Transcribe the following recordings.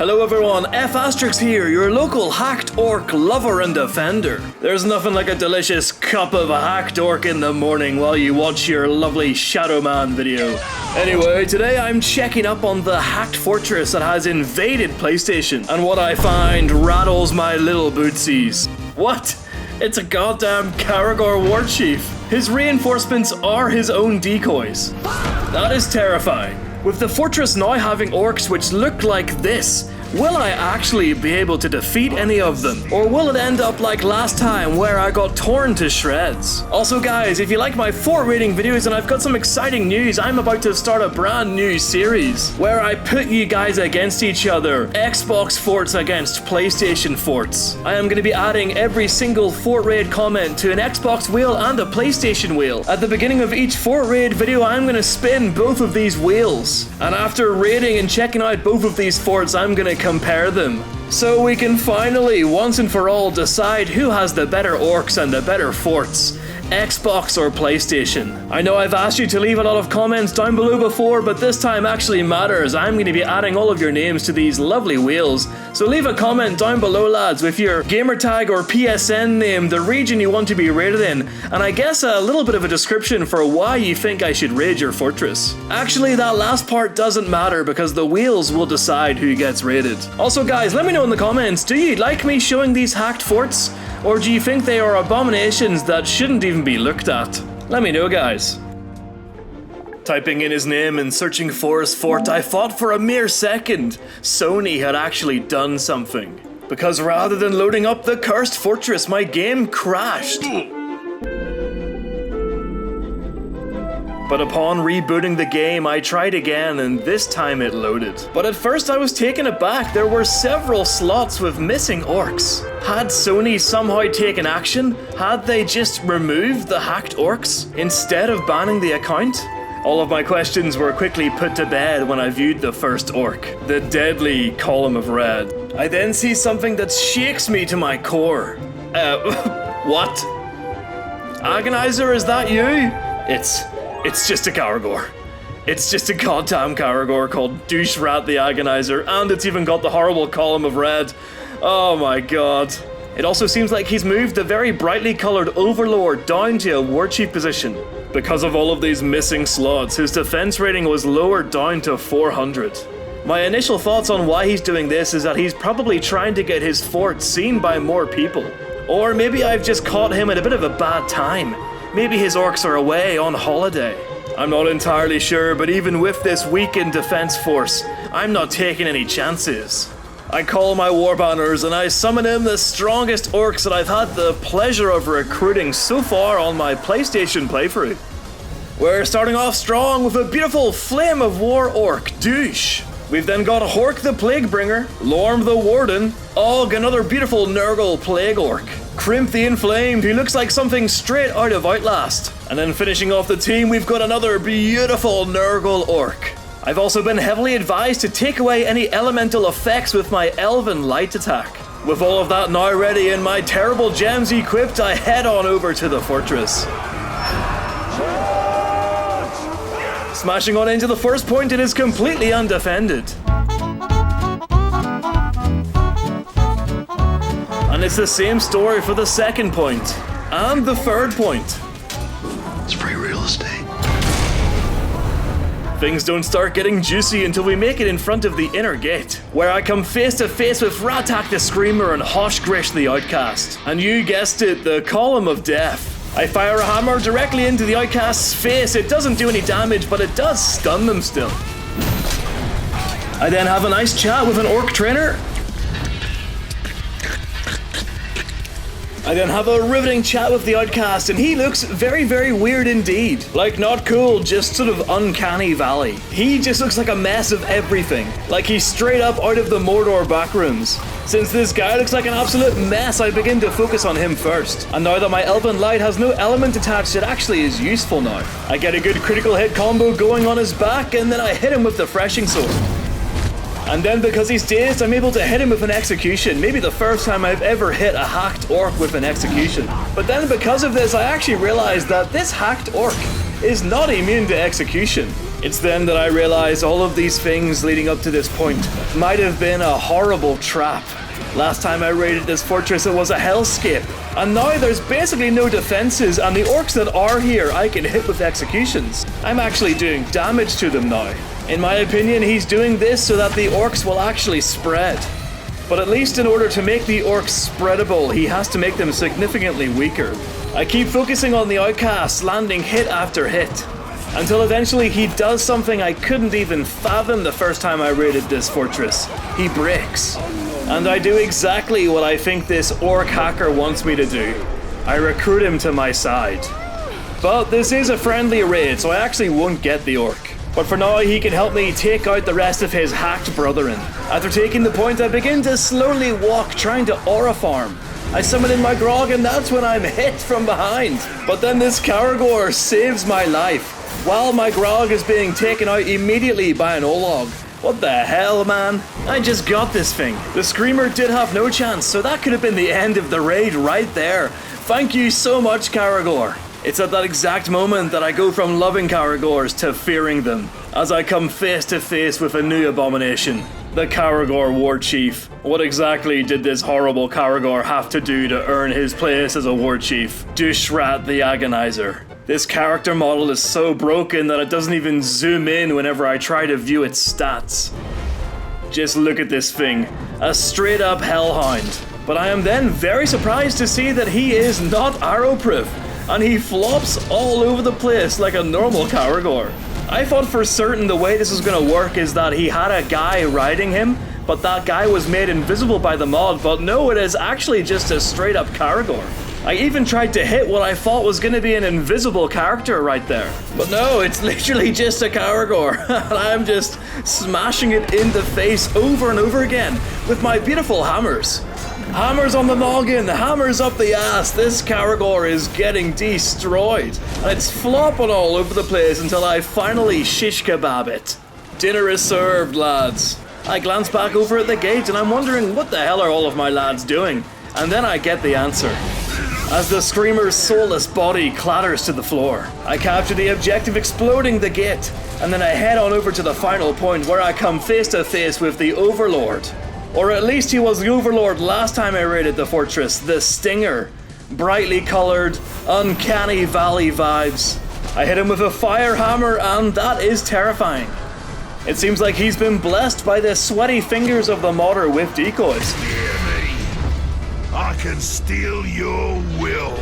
Hello everyone, FAsterisks here, your local hacked orc lover and defender. There's nothing like a delicious cup of hacked orc in the morning while you watch your lovely Shadow Man video. Anyway, today I'm checking up on the hacked fortress that has invaded PlayStation, and what I find rattles my little bootsies. What? It's a goddamn Caragor Warchief. His reinforcements are his own decoys. That is terrifying. With the fortress now having orcs which look like this, will I actually be able to defeat any of them? Or will it end up like last time where I got torn to shreds? Also guys, if you like my fort raiding videos, and I've got some exciting news, I'm about to start a brand new series where I put you guys against each other. Xbox forts against PlayStation forts. I am going to be adding every single fort raid comment to an Xbox wheel and a PlayStation wheel. At the beginning of each fort raid video, I'm going to spin both of these wheels. And after raiding and checking out both of these forts, I'm going to compare them, so we can finally, once and for all, decide who has the better orcs and the better forts, Xbox or PlayStation. I know I've asked you to leave a lot of comments down below before, but this time actually matters. I'm going to be adding all of your names to these lovely wheels, so leave a comment down below, lads, with your gamertag or PSN name, the region you want to be raided in, and I guess a little bit of a description for why you think I should raid your fortress. Actually, that last part doesn't matter because the wheels will decide who gets raided. Also guys, let me know in the comments, do you like me showing these hacked forts? Or do you think they are abominations that shouldn't even be looked at? Let me know, guys. Typing in his name and searching for his fort, I thought for a mere second Sony had actually done something. Because rather than loading up the cursed fortress, my game crashed. But upon rebooting the game, I tried again, and this time it loaded. But at first I was taken aback. There were several slots with missing orcs. Had Sony somehow taken action? Had they just removed the hacked orcs instead of banning the account? All of my questions were quickly put to bed when I viewed the first orc, the deadly column of red. I then see something that shakes me to my core. What? Agonizer, is that you? It's just a Caragor. It's just a goddamn Caragor called Douche Rat the Agonizer, and it's even got the horrible column of red. Oh my god. It also seems like he's moved the very brightly coloured overlord down to a Warchief position. Because of all of these missing slots, his defense rating was lowered down to 400. My initial thoughts on why he's doing this is that he's probably trying to get his fort seen by more people. Or maybe I've just caught him at a bit of a bad time. Maybe his orcs are away on holiday. I'm not entirely sure, but even with this weakened defense force, I'm not taking any chances. I call my war banners and I summon in the strongest orcs that I've had the pleasure of recruiting so far on my PlayStation playthrough. We're starting off strong with a beautiful Flame of War orc, Douche. We've then got Hork the Plaguebringer, Lorm the Warden, Og, another beautiful Nurgle Plague Orc, Crimp the Inflamed, who looks like something straight out of Outlast. And then finishing off the team, we've got another beautiful Nurgle Orc. I've also been heavily advised to take away any elemental effects with my Elven Light attack. With all of that now ready and my terrible gems equipped, I head on over to the fortress. Smashing on into the first point, it is completely undefended. And it's the same story for the second point. And the third point. It's free real estate. Things don't start getting juicy until we make it in front of the inner gate, where I come face to face with Ratak the Screamer and Hosh Grish the Outcast. And you guessed it, the Column of Death. I fire a hammer directly into the Outcast's face. It doesn't do any damage, but it does stun them still. I then have a nice chat with an orc trainer. I then have a riveting chat with the Outcast, and he looks very, very weird indeed. Like, not cool, just sort of uncanny valley. He just looks like a mess of everything. Like he's straight up out of the Mordor backrooms. Since this guy looks like an absolute mess, I begin to focus on him first. And now that my Elven Light has no element attached, it actually is useful now. I get a good critical hit combo going on his back, and then I hit him with the Threshing Sword. And then because he's dazed, I'm able to hit him with an execution. Maybe the first time I've ever hit a hacked orc with an execution. But then because of this, I actually realized that this hacked orc is not immune to execution. It's then that I realize all of these things leading up to this point might have been a horrible trap. Last time I raided this fortress, it was a hellscape, and now there's basically no defenses, and the orcs that are here I can hit with executions. I'm actually doing damage to them now. In my opinion, he's doing this so that the orcs will actually spread. But at least in order to make the orcs spreadable, he has to make them significantly weaker. I keep focusing on the outcasts, landing hit after hit, until eventually he does something I couldn't even fathom the first time I raided this fortress. He breaks. And I do exactly what I think this orc hacker wants me to do. I recruit him to my side. But this is a friendly raid, so I actually won't get the orc. But for now, he can help me take out the rest of his hacked brethren. After taking the point, I begin to slowly walk, trying to aura farm. I summon in my grog, and that's when I'm hit from behind. But then this Caragor saves my life, while my grog is being taken out immediately by an Olog. What the hell, man? I just got this thing. The Screamer did have no chance, so that could have been the end of the raid right there. Thank you so much, Caragor. It's at that exact moment that I go from loving Caragors to fearing them, as I come face to face with a new abomination. The Caragor Warchief. What exactly did this horrible Caragor have to do to earn his place as a Warchief? Dushrat the Agonizer. This character model is so broken that it doesn't even zoom in whenever I try to view its stats. Just look at this thing. A straight up hellhound. But I am then very surprised to see that he is not arrow-proof, and he flops all over the place like a normal Caragor. I thought for certain the way this was going to work is that he had a guy riding him, but that guy was made invisible by the mod, but no, it is actually just a straight up Caragor. I even tried to hit what I thought was going to be an invisible character right there. But no, it's literally just a Caragor. And I'm just smashing it in the face over and over again with my beautiful hammers. Hammers on the noggin, hammers up the ass. This Caragor is getting destroyed. And it's flopping all over the place until I finally shish kebab it. Dinner is served, lads. I glance back over at the gate and I'm wondering what the hell are all of my lads doing? And then I get the answer. As the Screamer's soulless body clatters to the floor, I capture the objective exploding the gate, and then I head on over to the final point where I come face to face with the Overlord. Or at least he was the Overlord last time I raided the fortress, the Stinger. Brightly coloured, uncanny valley vibes. I hit him with a fire hammer and that is terrifying. It seems like he's been blessed by the sweaty fingers of the modder with decoys. I can steal your will.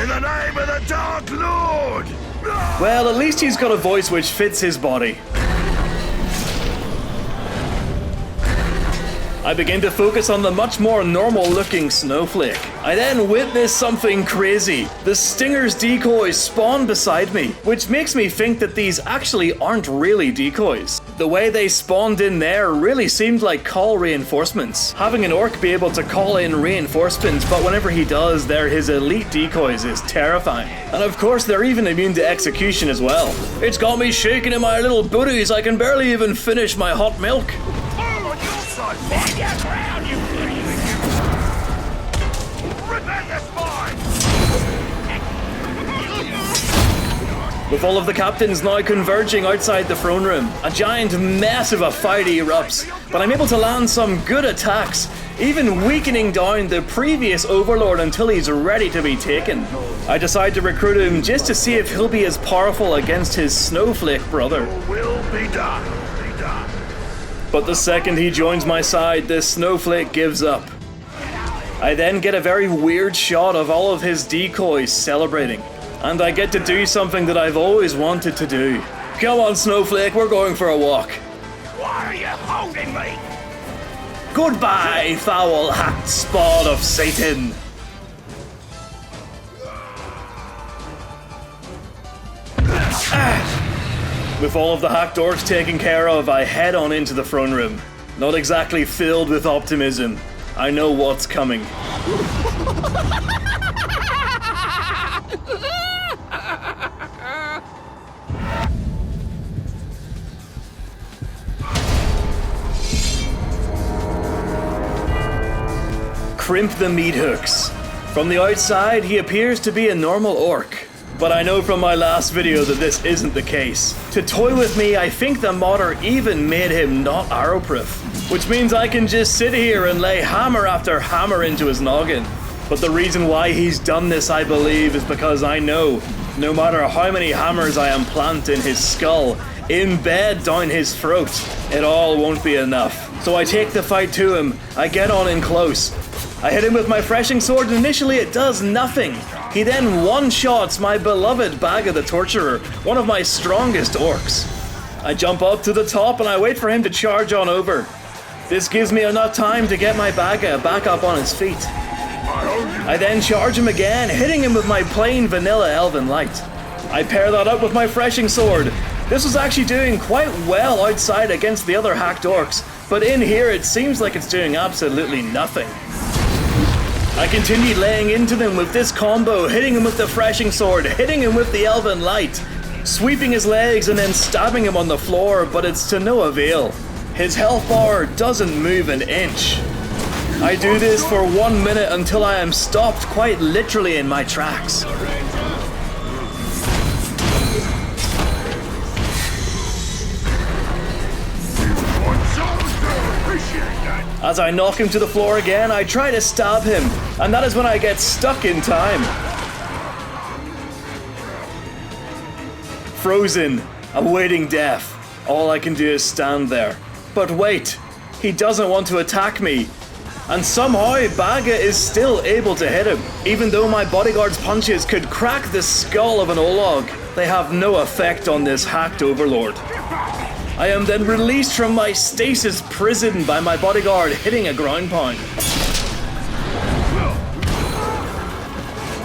In the name of the Dark Lord! Well, at least he's got a voice which fits his body. I begin to focus on the much more normal looking snowflake. I then witness something crazy. The Stinger's decoys spawn beside me, which makes me think that these actually aren't really decoys. The way they spawned in there really seemed like call reinforcements. Having an orc be able to call in reinforcements, but whenever he does, they're his elite decoys, is terrifying. And of course, they're even immune to execution as well. It's got me shaking in my little booties. I can barely even finish my hot milk. Stand your ground, you idiot! Relentless mind! With all of the captains now converging outside the throne room, a giant mess of a fight erupts, but I'm able to land some good attacks, even weakening down the previous Overlord until he's ready to be taken. I decide to recruit him just to see if he'll be as powerful against his snowflake brother. Will be done. But the second he joins my side, this snowflake gives up. I then get a very weird shot of all of his decoys celebrating. And I get to do something that I've always wanted to do. Come on, Snowflake, we're going for a walk. Why are you holding me? Goodbye, foul hacked spawn of Satan. With all of the hacked orcs taken care of, I head on into the throne room. Not exactly filled with optimism. I know what's coming. Crimp the meat hooks. From the outside, he appears to be a normal orc. But I know from my last video that this isn't the case. To toy with me, I think the modder even made him not arrow-proof, which means I can just sit here and lay hammer after hammer into his noggin. But the reason why he's done this, I believe, is because I know no matter how many hammers I implant in his skull, embed down his throat, it all won't be enough. So I take the fight to him, I get on in close. I hit him with my threshing sword and initially it does nothing. He then one-shots my beloved Baga the Torturer, one of my strongest orcs. I jump up to the top and I wait for him to charge on over. This gives me enough time to get my Baga back up on his feet. I then charge him again, hitting him with my plain vanilla Elven Light. I pair that up with my threshing sword. This was actually doing quite well outside against the other hacked orcs, but in here it seems like it's doing absolutely nothing. I continued laying into them with this combo, hitting him with the threshing sword, hitting him with the Elven Light, sweeping his legs and then stabbing him on the floor, but it's to no avail. His health bar doesn't move an inch. I do this for 1 minute until I am stopped quite literally in my tracks. As I knock him to the floor again, I try to stab him, and that is when I get stuck in time. Frozen, awaiting death. All I can do is stand there. But wait, he doesn't want to attack me. And somehow Baga is still able to hit him. Even though my bodyguard's punches could crack the skull of an Olog, they have no effect on this hacked overlord. I am then released from my stasis prison by my bodyguard hitting a ground pound.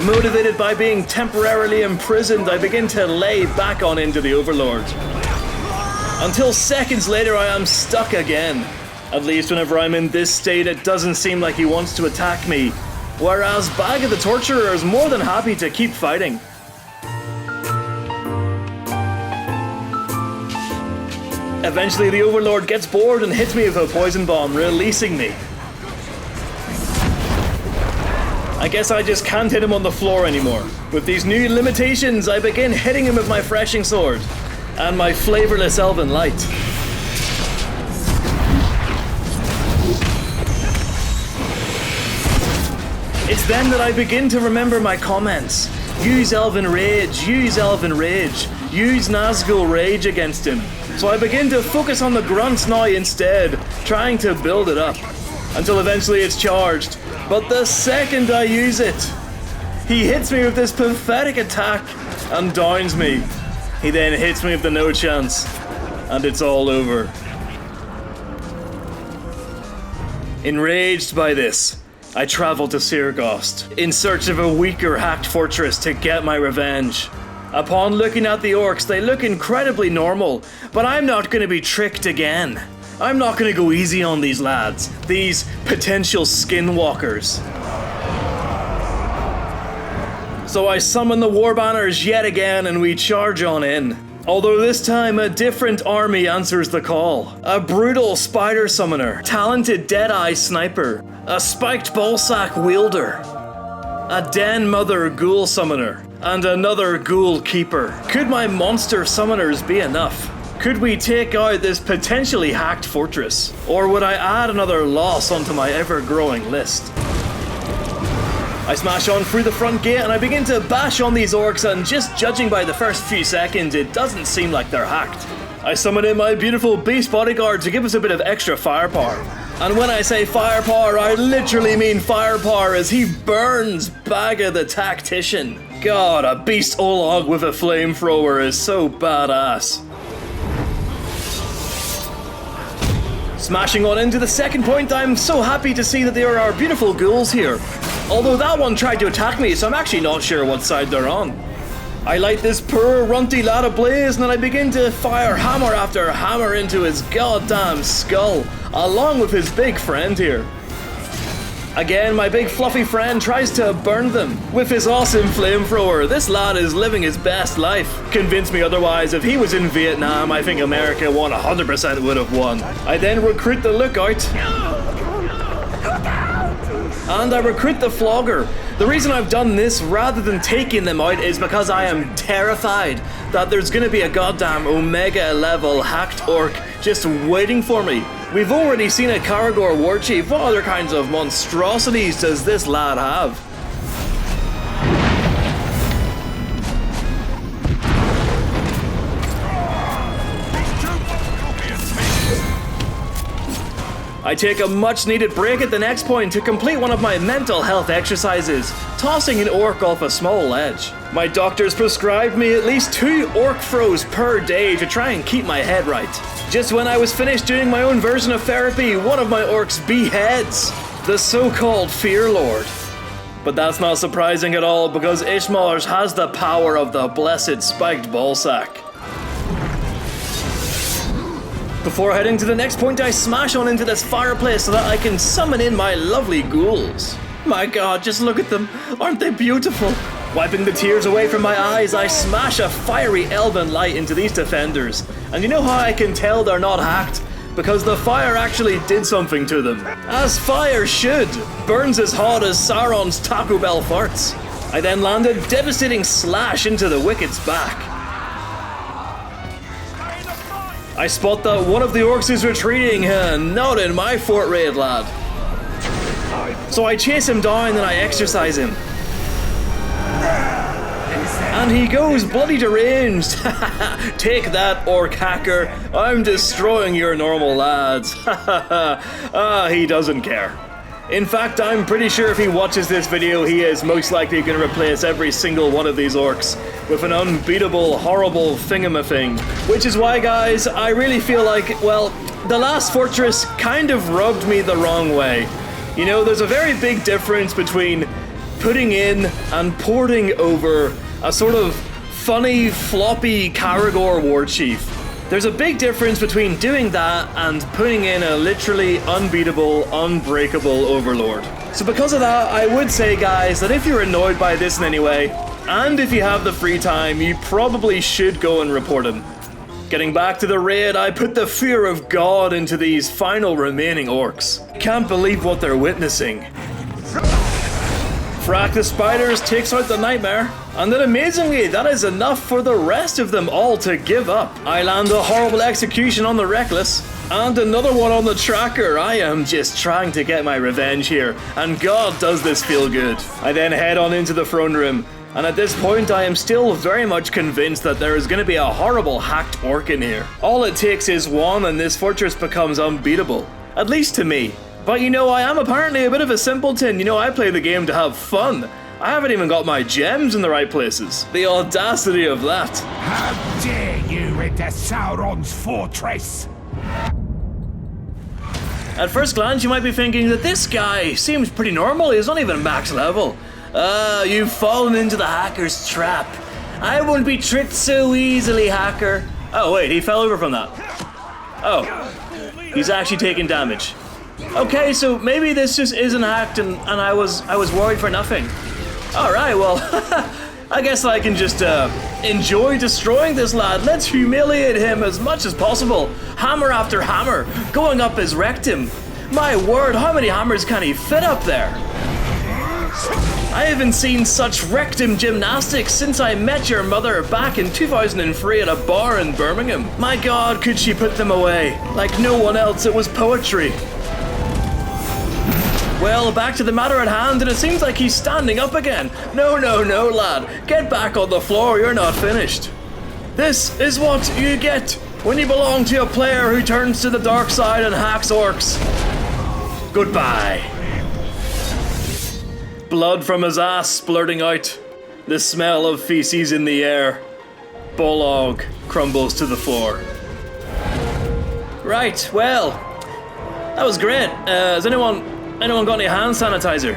Motivated by being temporarily imprisoned, I begin to lay back on into the overlord. Until seconds later I am stuck again. At least whenever I'm in this state, it doesn't seem like he wants to attack me. Whereas Baga the Torturer is more than happy to keep fighting. Eventually the Overlord gets bored and hits me with a poison bomb, releasing me. I guess I just can't hit him on the floor anymore. With these new limitations, I begin hitting him with my threshing sword and my flavorless Elven Light. It's then that I begin to remember my comments. Use Elven Rage, use Elven Rage, use Nazgul Rage against him. So I begin to focus on the grunts now instead, trying to build it up. Until eventually it's charged. But the second I use it, he hits me with this pathetic attack and downs me. He then hits me with the no chance, and it's all over. Enraged by this, I travel to Seregost in search of a weaker hacked fortress to get my revenge. Upon looking at the orcs, they look incredibly normal, but I'm not going to be tricked again. I'm not going to go easy on these lads, these potential skinwalkers. So I summon the war banners yet again and we charge on in. Although this time a different army answers the call. A brutal spider summoner, talented dead-eye sniper, a spiked ballsack wielder, a den mother ghoul summoner, and another ghoul keeper. Could my monster summoners be enough? Could we take out this potentially hacked fortress? Or would I add another loss onto my ever-growing list? I smash on through the front gate and I begin to bash on these orcs, and just judging by the first few seconds, it doesn't seem like they're hacked. I summon in my beautiful beast bodyguard to give us a bit of extra firepower. And when I say firepower, I literally mean firepower as he burns Baga the Tactician. God, a beast Olog with a flamethrower is so badass. Smashing on into the second point, I'm so happy to see that there are beautiful ghouls here. Although that one tried to attack me, so I'm actually not sure what side they're on. I light this poor runty lad ablaze and then I begin to fire hammer after hammer into his goddamn skull, along with his big friend here. Again, my big fluffy friend tries to burn them with his awesome flamethrower. This lad is living his best life. Convince me otherwise, if he was in Vietnam, I think America 100% would have won. I then recruit the lookout. And I recruit the flogger. The reason I've done this rather than taking them out is because I am terrified that there's gonna be a goddamn Omega level hacked orc just waiting for me. We've already seen a Caragor Warchief. What other kinds of monstrosities does this lad have? I take a much needed break at the next point to complete one of my mental health exercises, tossing an orc off a small ledge. My doctors prescribed me at least 2 orc throws per day to try and keep my head right. Just when I was finished doing my own version of therapy, one of my orcs beheads the so-called Fear Lord. But that's not surprising at all because Ishmael's has the power of the blessed spiked ballsack. Before heading to the next point, I smash on into this fireplace so that I can summon in my lovely ghouls. My god, just look at them. Aren't they beautiful? Wiping the tears away from my eyes, I smash a fiery elven light into these defenders. And you know how I can tell they're not hacked? Because the fire actually did something to them. As fire should. Burns as hot as Sauron's Taco Bell farts. I then land a devastating slash into the Wicked's back. I spot that one of the orcs is retreating, not in my fort raid, lad. So I chase him down and I exercise him. And he goes bloody deranged. Take that, orc hacker. I'm destroying your normal lads. He doesn't care. In fact, I'm pretty sure if he watches this video, he is most likely going to replace every single one of these orcs with an unbeatable, horrible thingamathing. Which is why, guys, I really feel like, well, the last fortress kind of rubbed me the wrong way. You know, there's a very big difference between putting in and porting over a sort of funny, floppy Caragor Warchief. There's a big difference between doing that and putting in a literally unbeatable, unbreakable overlord. So because of that, I would say, guys, that if you're annoyed by this in any way, and if you have the free time, you probably should go and report him. Getting back to the raid, I put the fear of God into these final remaining orcs. Can't believe what they're witnessing. Frack the spiders takes out the nightmare, and then amazingly, that is enough for the rest of them all to give up. I land a horrible execution on the reckless, and another one on the tracker. I am just trying to get my revenge here, and God does this feel good. I then head on into the throne room, and at this point I am still very much convinced that there is going to be a horrible hacked orc in here. All it takes is one and this fortress becomes unbeatable. At least to me. But you know, I am apparently a bit of a simpleton. You know, I play the game to have fun. I haven't even got my gems in the right places. The audacity of that. How dare you enter Sauron's fortress? At first glance, you might be thinking that this guy seems pretty normal. He's not even max level. You've fallen into the hacker's trap. I won't be tricked so easily, hacker. Oh wait, he fell over from that. Oh, he's actually taking damage. Okay, so maybe this just isn't hacked and I was worried for nothing. Alright, well, I guess I can just enjoy destroying this lad. Let's humiliate him as much as possible. Hammer after hammer, going up his rectum. My word, how many hammers can he fit up there? I haven't seen such rectum gymnastics since I met your mother back in 2003 at a bar in Birmingham. My god, could she put them away? Like no one else, it was poetry. Well, back to the matter at hand, and it seems like he's standing up again. No, lad. Get back on the floor, you're not finished. This is what you get when you belong to a player who turns to the dark side and hacks orcs. Goodbye. Blood from his ass splurting out. The smell of feces in the air. Bolog crumbles to the floor. Right, well, that was great. Has anyone got any hand sanitizer?